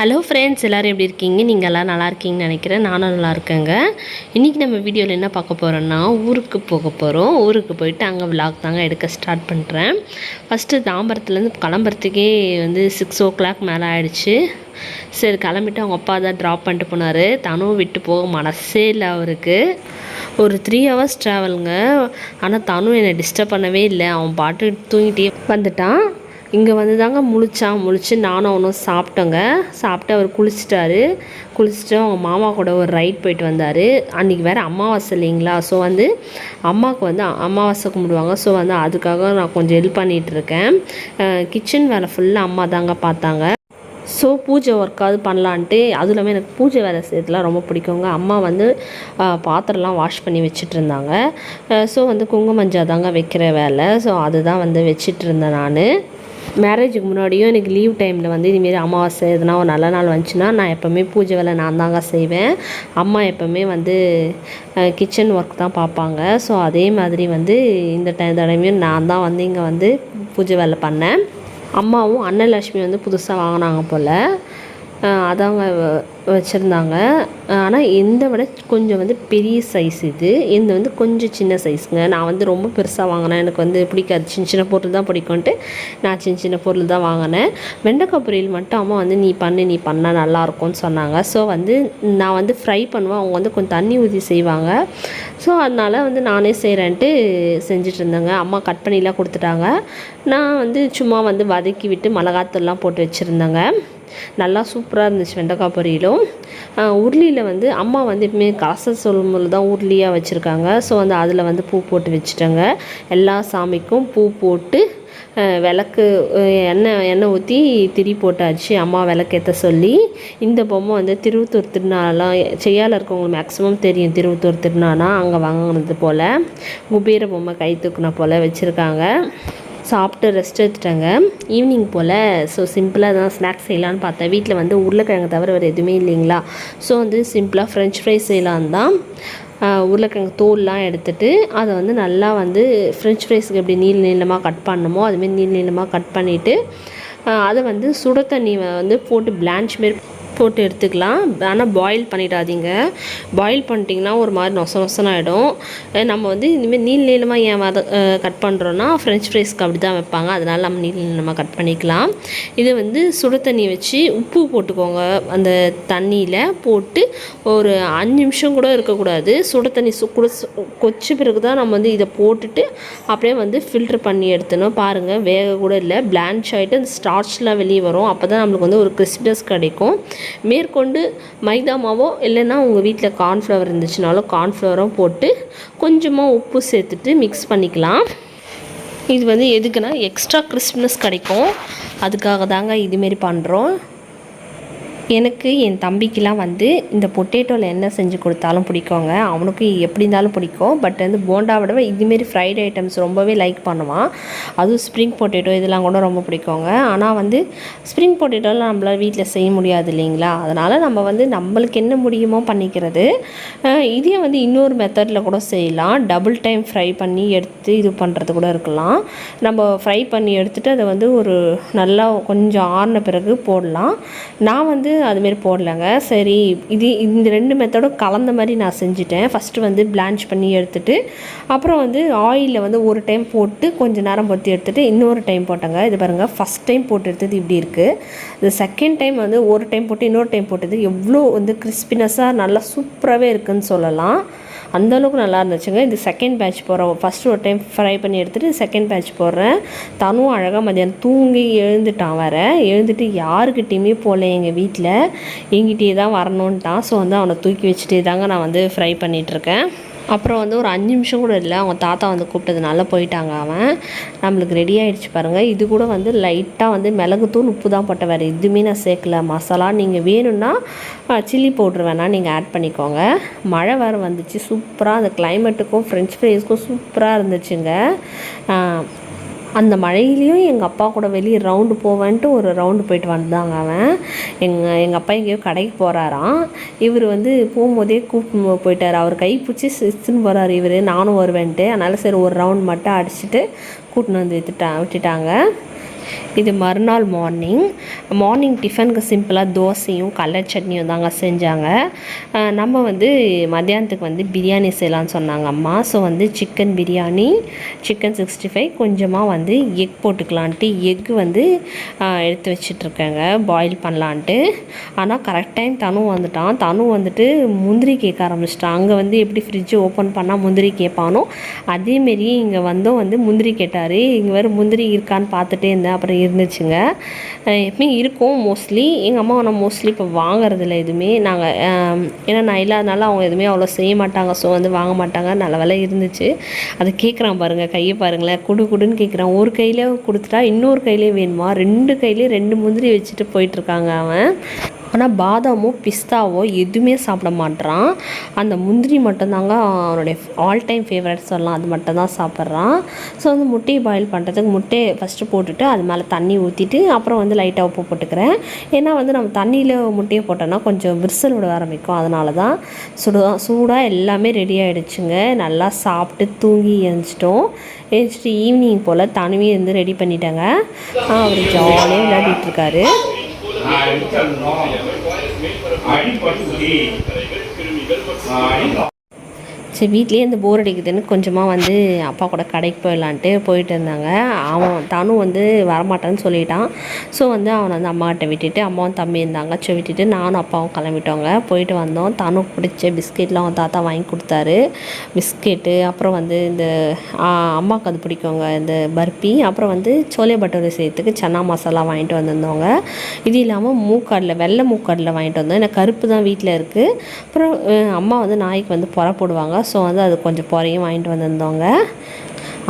Hello friends, எல்லோரும் எப்படி இருக்கீங்க? நீங்கள் எல்லாம் நல்லா இருக்கீங்கன்னு நினைக்கிறேன். நானும் நல்லா இருக்கேங்க. இன்றைக்கி நம்ம வீடியோவில் என்ன பார்க்க போகிறோன்னா, ஊருக்கு போக போகிறோம். ஊருக்கு போயிட்டு அங்கே விலாக் தாங்க எடுக்க ஸ்டார்ட் பண்ணுறேன். ஃபஸ்ட்டு தாம்பரத்துலேருந்து கிளம்புறதுக்கே 6 o'clock மேலே ஆகிடுச்சு. சரி கிளம்பிட்டு அவங்க அப்பா தான் ட்ராப் பண்ணிட்டு போனார். தனுவை விட்டு போக மனசே இல்லை அவருக்கு. ஒரு 3 hours ட்ராவலுங்க. ஆனால் தனு என்னை டிஸ்டர்ப் பண்ணவே இல்லை. அவன் பாட்டு தூங்கிட்டே வந்துட்டான். இங்கே வந்து தாங்க முழிச்சு நானும் அவனும் சாப்பிட்டோங்க. சாப்பிட்டு அவர் குளிச்சுட்டு அவங்க மாமா கூட ஒரு ரைட் போயிட்டு வந்தார். அன்றைக்கி வேறு அமாவாசை இல்லைங்களா? ஸோ அம்மாவுக்கு அமாவாசை கும்பிடுவாங்க. ஸோ அதுக்காக நான் கொஞ்சம் ஹெல்ப் பண்ணிகிட்ருக்கேன். கிச்சன் வேலை ஃபுல்லாக அம்மா தாங்க பார்த்தாங்க. ஸோ பூஜை ஒர்க்காவது பண்ணலான்ட்டு, அதுவும் இல்லாமல் எனக்கு பூஜை வேலை செய்யறதுலாம் ரொம்ப பிடிக்குங்க. அம்மா பாத்திரம்லாம் வாஷ் பண்ணி வச்சுட்டு இருந்தாங்க. ஸோ குங்குமஞ்சா தாங்க வைக்கிற வேலை. ஸோ அதுதான் வச்சிட்டு இருந்தேன் நான். மேரேஜுக்கு முன்னாடியும் எனக்கு லீவ் டைமில் இதுமாரி அமாவாசை எதுனா ஒரு நல்ல நாள் வந்துச்சுன்னா நான் எப்போவுமே பூஜை வேலை நான் தாங்க செய்வேன். அம்மா எப்போவுமே கிச்சன் ஒர்க் தான் பார்ப்பாங்க. ஸோ அதே மாதிரி இந்த தடவையும் நான் தான் இங்கே பூஜை வேலை பண்ணேன். அம்மாவும் அன்னலட்சுமி புதுசாக வாங்கினாங்க போல், அதாங்க வச்சுருந்தாங்க. ஆனால் இந்த விட கொஞ்சம் பெரிய சைஸ் இது கொஞ்சம் சின்ன சைஸுங்க. நான் ரொம்ப பெருசாக வாங்கினேன். எனக்கு பிடிக்காது, சின்ன பொருள் தான் பிடிக்கும்ன்ட்டு நான் சின்ன பொருள் தான் வாங்கினேன். வெண்டைக்காய் பொரியல் மட்டும் அம்மா நீ பண்ணால் நல்லாயிருக்கும்னு சொன்னாங்க. ஸோ நான் ஃப்ரை பண்ணுவேன். அவங்க கொஞ்சம் தண்ணி ஊற்றி செய்வாங்க. ஸோ அதனால் நானே செய்கிறேன்ட்டு செஞ்சுட்டு இருந்தேங்க. அம்மா கட் பண்ணிலாம் கொடுத்துட்டாங்க. நான் சும்மா வதக்கி விட்டு மிளகாத்தூள்லாம் போட்டு வச்சுருந்தேங்க. நல்லா சூப்பராக இருந்துச்சு வெண்டைக்காய் பொரியலும். உருளியில் அம்மா எப்பவுமே காசல் சொல்லும்போது தான் உருளியாக வச்சுருக்காங்க. ஸோ அதில் பூ போட்டு வச்சுட்டேங்க. எல்லா சாமிக்கும் பூ போட்டு விளக்கு எண்ணெய் ஊற்றி திரி போட்டாச்சு. அம்மா விளக்கேற்ற சொல்லி. இந்த பொம்மை திருவத்தூர் திருநாளெலாம் செய்யால இருக்கவங்களுக்கு மேக்ஸிமம் தெரியும். திருவத்தூர் திருநாளா அங்கே வாங்கினது போல் குபேர பொம்மை கை தூக்குன போல் வச்சுருக்காங்க. சாப்பிட்டு ரெஸ்ட் எடுத்துட்டாங்க ஈவினிங் போல். ஸோ சிம்பிளாக தான் ஸ்நாக்ஸ் செய்யலான்னு பார்த்தேன். வீட்டில் உருளைக்கிழங்கு தவிர வேறு எதுவுமே இல்லைங்களா? ஸோ சிம்பிளாக ஃப்ரெஞ்ச் ஃப்ரைஸ் செய்யலான்னு தான் உருளைக்கிழங்கு தோல்லாம் எடுத்துகிட்டு அதை நல்லா ஃப்ரெஞ்ச் ஃப்ரைஸுக்கு எப்படி நீளமாக கட் பண்ணணுமோ அதுமாரி நீளமாக கட் பண்ணிவிட்டு அதை சுட தண்ணி போட்டு பிளான்ச் மாரி போட்டு எடுத்துக்கலாம். ஆனால் பாயில் பண்ணிடாதீங்க. பாயில் பண்ணிட்டிங்கன்னா ஒரு மாதிரி நொசன்னு ஆகிடும். நம்ம இனிமேல் நீளமாக ஏன் கட் பண்ணுறோன்னா ஃப்ரெஞ்ச் ஃப்ரைஸ்க்கு அப்படி தான் வைப்பாங்க. அதனால் நம்ம நீளமாக கட் பண்ணிக்கலாம். இது சுடு தண்ணி வச்சு உப்பு போட்டுக்கோங்க. அந்த தண்ணியில் போட்டு ஒரு 5 நிமிஷம் கூட இருக்கக்கூடாது. சுடு தண்ணி கொச்ச பிறகு தான் நம்ம இதை போட்டுட்டு அப்படியே ஃபில்ட்ரு பண்ணி எடுத்துணும். பாருங்கள், வேக கூட இல்லை, பிளான்ச் ஆகிட்டு அந்த ஸ்டார்ச்லாம் வெளியே வரும். அப்போ தான் நம்மளுக்கு ஒரு கிறிஸ்பினஸ் கிடைக்கும். மேற்கொண்டு மைதா மாவோ இல்லைன்னா உங்கள் வீட்டில் கார்ன்ஃப்ளவர் இருந்துச்சுனாலும் கார்ன்ஃப்ளவரும் போட்டு கொஞ்சமாக உப்பு சேர்த்துட்டு மிக்ஸ் பண்ணிக்கலாம். இது எதுக்குன்னா எக்ஸ்ட்ரா கிறிஸ்பினஸ் கிடைக்கும். அதுக்காக தாங்க இதுமாரி பண்ணுறோம். எனக்கு என் தம்பிக்கெலாம் இந்த பொட்டேட்டோவில் என்ன செஞ்சு கொடுத்தாலும் பிடிக்குங்க. அவனுக்கு எப்படி இருந்தாலும் பிடிக்கும். பட் போண்டா விட இதுமாரி ஃப்ரைட் ஐட்டம்ஸ் ரொம்பவே லைக் பண்ணுவான். அதுவும் ஸ்ப்ரிங் பொட்டேட்டோ இதெல்லாம் கூட ரொம்ப பிடிக்குங்க. ஆனால் ஸ்ப்ரிங் பொட்டேட்டோலாம் நம்மளால் வீட்டில் செய்ய முடியாது இல்லைங்களா? அதனால் நம்ம நம்மளுக்கு என்ன முடியுமோ பண்ணிக்கிறது. இதே இன்னொரு மெத்தடில் கூட செய்யலாம். டபுள் டைம் ஃப்ரை பண்ணி எடுத்து இது பண்ணுறது கூட இருக்கலாம். நம்ம ஃப்ரை பண்ணி எடுத்துகிட்டு அதை ஒரு நல்லா கொஞ்சம் ஆறின பிறகு போடலாம். நான் அதுமாரி போடலைங்க. சரி, இந்த 2 மெத்தடும் கலந்த மாதிரி நான் செஞ்சுட்டேன். ஃபஸ்ட்டு பிளான்ச் பண்ணி எடுத்துகிட்டு அப்புறம் ஆயிலில் ஒரு டைம் போட்டு கொஞ்சம் நேரம் பொறுத்து எடுத்துகிட்டு இன்னொரு டைம் போட்டேங்க. இது பாருங்கள், ஃபஸ்ட் டைம் போட்டு எடுத்தது இப்படி இருக்குது. இது செகண்ட் டைம் ஒரு டைம் போட்டு இன்னொரு டைம் போட்டது எவ்வளோ கிறிஸ்பினஸாக நல்லா சூப்பராகவே இருக்குதுன்னு சொல்லலாம். அந்தளவுக்கு நல்லா இருந்துச்சுங்க. இது செகண்ட் பேட்ச் போடுறேன். ஃபஸ்ட்டு ஒரு டைம் ஃப்ரை பண்ணி எடுத்துகிட்டு செகண்ட் பேட்ச் போடுறேன். தனுவும் அழகாக மதியானம் தூங்கி எழுந்துட்டான். எழுந்துட்டு யாருக்கிட்டேயுமே போகல. எங்கள் வீட்டில் எங்கிட்டே தான் வரணுன்ட்டான். ஸோ அவனை தூக்கி வச்சுட்டே தாங்க நான் ஃப்ரை பண்ணிகிட்ருக்கேன். அப்புறம் ஒரு 5 நிமிஷம் கூட இல்லை, அவங்க தாத்தா கூப்பிட்டதுனால போயிட்டாங்க. அவன் நம்மளுக்கு ரெடி ஆகிடுச்சு பாருங்கள். இது கூட லைட்டாக மிளகுத்தூள் உப்பு தான் போட்ட, வேறு எதுவுமே நான் சேர்க்கல. மசாலா நீங்கள் வேணும்னா சில்லி பவுட்ரு வேணால் நீங்கள் ஆட் பண்ணிக்கோங்க. மழை வேறு வந்துச்சு சூப்பராக. அந்த கிளைமேட்டுக்கும் ஃப்ரெஞ்ச் ஃப்ரைஸ்க்கும் சூப்பராக இருந்துச்சுங்க. அந்த மழையிலையும் எங்கள் அப்பா கூட வெளியே ரவுண்டு போவேன்ட்டு ஒரு ரவுண்டு போயிட்டு வந்தாங்க. அவன் எங்கள் அப்பா எங்கேயோ கடைக்கு போகிறாராம். இவர் போகும்போதே கூப்பிட்டு போயிட்டார். அவர் கை பிடிச்சி சிச்சுன்னு போகிறார் இவர். நானும் வருவேன்ட்டு. அதனால் சரி ஒரு ரவுண்ட் மட்டும் அடிச்சுட்டு கூட்டின்னு விட்டுட்டாங்க. இது மறுநாள் மார்னிங் டிஃபனுக்கு சிம்பிளாக தோசையும் கடலை சட்னியும் தாங்க செஞ்சாங்க. நம்ம வந்து மத்தியானத்துக்கு வந்து பிரியாணி செய்யலான்னு சொன்னாங்க அம்மா. ஸோ வந்து சிக்கன் பிரியாணி, சிக்கன் 65, கொஞ்சமாக வந்து எக் போட்டுக்கலான்ட்டு எக்கு வந்து எடுத்து வச்சிட்ருக்கேங்க பாயில் பண்ணலான்ட்டு. ஆனால் கரெக்ட் டைம் தனு வந்துட்டு முந்திரி கேட்க ஆரம்பிச்சிட்டான். அங்கே வந்து எப்படி ஃப்ரிட்ஜு ஓப்பன் பண்ணால் முந்திரி கேட்பானோ அதேமாரி இங்கே வந்தோம் வந்து முந்திரி கேட்டார். இங்கே வேறு முந்திரி இருக்கான்னு பார்த்துட்டே இருந்தேன். அப்புறம் இருந்துச்சுங்க. எப்பவுமே இருக்கும் மோஸ்ட்லி. எங்கள் அம்மா நான் மோஸ்ட்லி இப்போ வாங்குறதில்ல எதுவுமே. நாங்கள் ஏன்னா நான் இல்லாதனால அவங்க எதுவுமே அவ்வளோ செய்ய மாட்டாங்க. ஸோ வந்து வாங்க மாட்டாங்க. நல்ல வேலை இருந்துச்சு. அதை கேட்குறான் பாருங்கள், கையை பாருங்களேன், குடுன்னு கேட்குறான். ஒரு கையில் கொடுத்துட்டா இன்னொரு கையிலே வேணுமா, 2 கையிலேயே 2 முந்திரி வச்சுட்டு போயிட்டுருக்காங்க அவன். ஆனால் பாதாமோ பிஸ்தாவோ எதுவுமே சாப்பிட மாட்றான். அந்த முந்திரி மட்டும்தாங்க அவனுடைய ஆல் டைம் ஃபேவரட் சொல்லலாம். அது மட்டும் தான் சாப்பிட்றான். ஸோ வந்து முட்டையை பாயில் பண்ணுறதுக்கு முட்டையை ஃபஸ்ட்டு போட்டுட்டு அது மேலே தண்ணி ஊற்றிட்டு அப்புறம் வந்து லைட்டாக உப்பு போட்டுக்கிறேன். ஏன்னா வந்து நம்ம தண்ணியில் முட்டையை போட்டோன்னா கொஞ்சம் விரிசல் விட ஆரம்பிக்கும். அதனால தான் சூடாக எல்லாமே ரெடி ஆகிடுச்சுங்க. நல்லா சாப்பிட்டு தூங்கி எழுந்திரிச்சிட்டோம். எழுந்திரிச்சிட்டு ஈவினிங் போல் தனியே இருந்து ரெடி பண்ணிட்டாங்க. அவர் ஜாலியாக விளையாடிட்டுருக்காரு. சரி, வீட்லேயே இந்த போர் அடிக்குதுன்னு கொஞ்சமாக வந்து அப்பா கூட கடைக்கு போயிடலான்ட்டு போயிட்டு இருந்தாங்க. தனு வந்து வரமாட்டான்னு சொல்லிட்டான். ஸோ வந்து அவனை வந்து அம்மாகிட்ட விட்டுட்டு அம்மாவும் தம்பி இருந்தாங்க. விட்டுட்டு நானும் அப்பாவும் கிளம்பிட்டோங்க. போயிட்டு வந்தோம். தனுக்கு பிடிச்ச பிஸ்கெட்லாம் அவன் தாத்தா வாங்கி கொடுத்தாரு. பிஸ்கெட்டு, அப்புறம் வந்து இந்த அம்மாவுக்கு அது பிடிக்குங்க இந்த பர்பி, அப்புறம் வந்து சோலே பட்டோரி செய்யறதுக்கு சன்னா மசாலா வாங்கிட்டு வந்திருந்தோங்க. இது இல்லாமல் வெள்ளை மூக்கடலை வாங்கிட்டு வந்தோம். எனக்கு கருப்பு தான் வீட்டில் இருக்குது. அப்புறம் அம்மா வந்து நாய்க்கு வந்து புற போடுவாங்க. ஸோ வந்து அது கொஞ்சம் பொறையும் வாங்கிட்டு வந்திருந்தோங்க.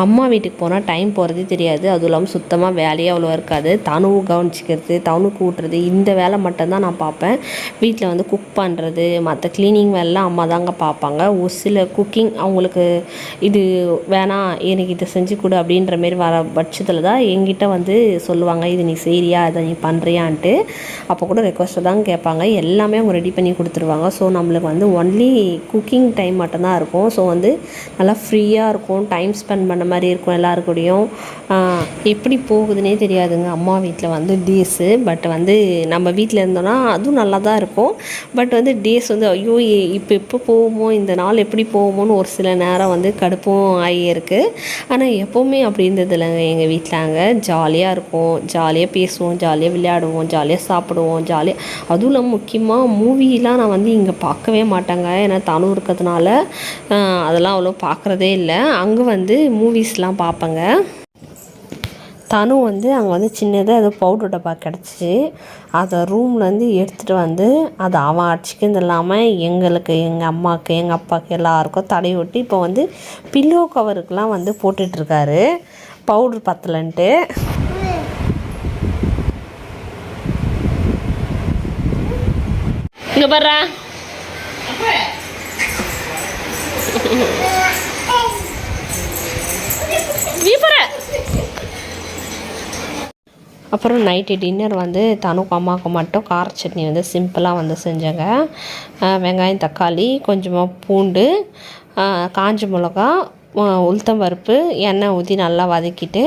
அம்மா வீட்டுக்கு போனால் டைம் போகிறதே தெரியாது. அதுவும் இல்லாமல் சுத்தமாக வேலையே அவ்வளோ இருக்காது. தனுவு கவனிச்சிக்கிறது, தனுக்கு ஊட்டுறது, இந்த வேலை மட்டும்தான் நான் பார்ப்பேன். வீட்டில் வந்து குக் பண்ணுறது, மற்ற க்ளீனிங் வேலைலாம் அம்மா தாங்க பார்ப்பாங்க. ஒரு சில குக்கிங் அவங்களுக்கு இது வேணாம், எனக்கு இதை செஞ்சு கொடு அப்படின்ற மாரி வர பட்சத்தில் தான் என்கிட்ட வந்து சொல்லுவாங்க, இது நீ செய்கிறியா, இதை நீ பண்ணுறியான்ட்டு. அப்போ கூட ரெக்வஸ்ட்டை தான் கேட்பாங்க. எல்லாமே அவங்க ரெடி பண்ணி கொடுத்துருவாங்க. ஸோ நம்மளுக்கு வந்து ஒன்லி குக்கிங் டைம் மட்டும்தான் இருக்கும். ஸோ வந்து நல்லா ஃப்ரீயாக இருக்கும், டைம் ஸ்பெண்ட் பண்ண மாதிரி இருக்கும் எல்லாருக்கூடையும். எப்படி போகுதுன்னே தெரியாதுங்க அம்மா வீட்டில் வந்து டேஸு. பட் வந்து நம்ம வீட்டில் இருந்தோன்னா அதுவும் நல்லா தான் இருக்கும். பட் வந்து டேஸ் வந்து ஐயோ எப்போ போவோமோ, இந்த நாள் எப்படி போவோமோன்னு ஒரு சில நேரம் வந்து கடுப்பும் ஆகியிருக்கு. ஆனால் எப்போவுமே அப்படி இருந்தது இல்லைங்க எங்கள் வீட்டில். அங்கே ஜாலியாக இருக்கும், ஜாலியாக பேசுவோம், ஜாலியாக விளையாடுவோம், ஜாலியாக சாப்பிடுவோம், ஜாலியாக. அதுவும் இல்லாமல் முக்கியமாக மூவிலாம் நான் வந்து இங்கே பார்க்கவே மாட்டேங்க. ஏன்னா தனு இருக்கிறதுனால அதெல்லாம் அவ்வளோ பார்க்குறதே இல்லை. அங்கே வந்து மூவிஸ்லாம் பார்ப்பேங்க. தனு வந்து அங்கே வந்து சின்னதாக ஏதோ பவுடர் டப்பா கிடச்சிச்சு. அதை ரூம்லேருந்து எடுத்துகிட்டு வந்து அதை அவன் அடிச்சிக்கிறது இல்லாமல் எங்களுக்கு, எங்கள் அம்மாவுக்கு, எங்கள் அப்பாவுக்கு எல்லாருக்கும் தடவி விட்டு இப்போ வந்து பில்லோ கவருக்கெலாம் வந்து போட்டுட்ருக்காரு பவுட்ரு பத்தலன்ட்டு. இங்கே பாரு அப்புறம் நைட்டு டின்னர் வந்து தனுக்கு அம்மாவுக்கு மட்டும் கார சட்னி வந்து சிம்பிளாக வந்து செஞ்சேங்க. வெங்காயம், தக்காளி, கொஞ்சமாக பூண்டு, காஞ்ச மிளகா, உளுத்தம் பருப்பு, எண்ணெய் ஊற்றி நல்லா வதக்கிட்டு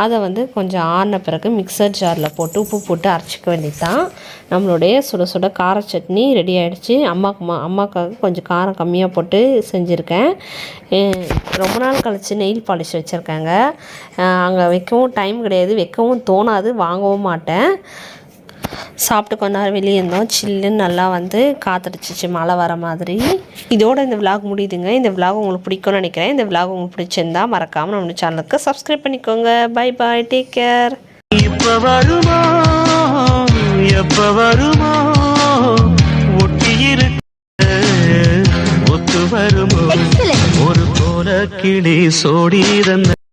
அதை வந்து கொஞ்சம் ஆறின பிறகு மிக்சர் ஜாரில் போட்டு உப்பு போட்டு அரைச்சிக்க வேண்டியது தான். நம்மளுடைய சுட சுட கார சட்னி ரெடி ஆகிடுச்சு. அம்மாவுக்காக கொஞ்சம் காரம் கம்மியாக போட்டு செஞ்சுருக்கேன். ரொம்ப நாள் கழித்து நெயில் பாலிஷ் வச்சுருக்கேங்க. அங்கே வைக்கவும் டைம் கிடையாது, வைக்கவும் தோணாது, வாங்கவும் மாட்டேன். சாப்பிட்டு கொஞ்ச நேரம் வெளியே இருந்தோம். சில்லுன்னு நல்லா வந்து காத்தடிச்சிச்சு, மழை வர மாதிரி. இதோட இந்த விலாக் முடியுதுங்க. இந்த விலாக் உங்களுக்கு பிடிக்கும்னு நினைக்கிறேன். இந்த விலாக் உங்களுக்கு பிடிச்சிருந்தா மறக்காமல் நம்ம சேனலுக்கு சப்ஸ்கிரைப் பண்ணிக்கோங்க. Bye bye, take care. இப்ப வருமா எப்ப வருமா ஒட்டி இருக்க ஒத்து வருமோ ஒரு போல கிளி சோடி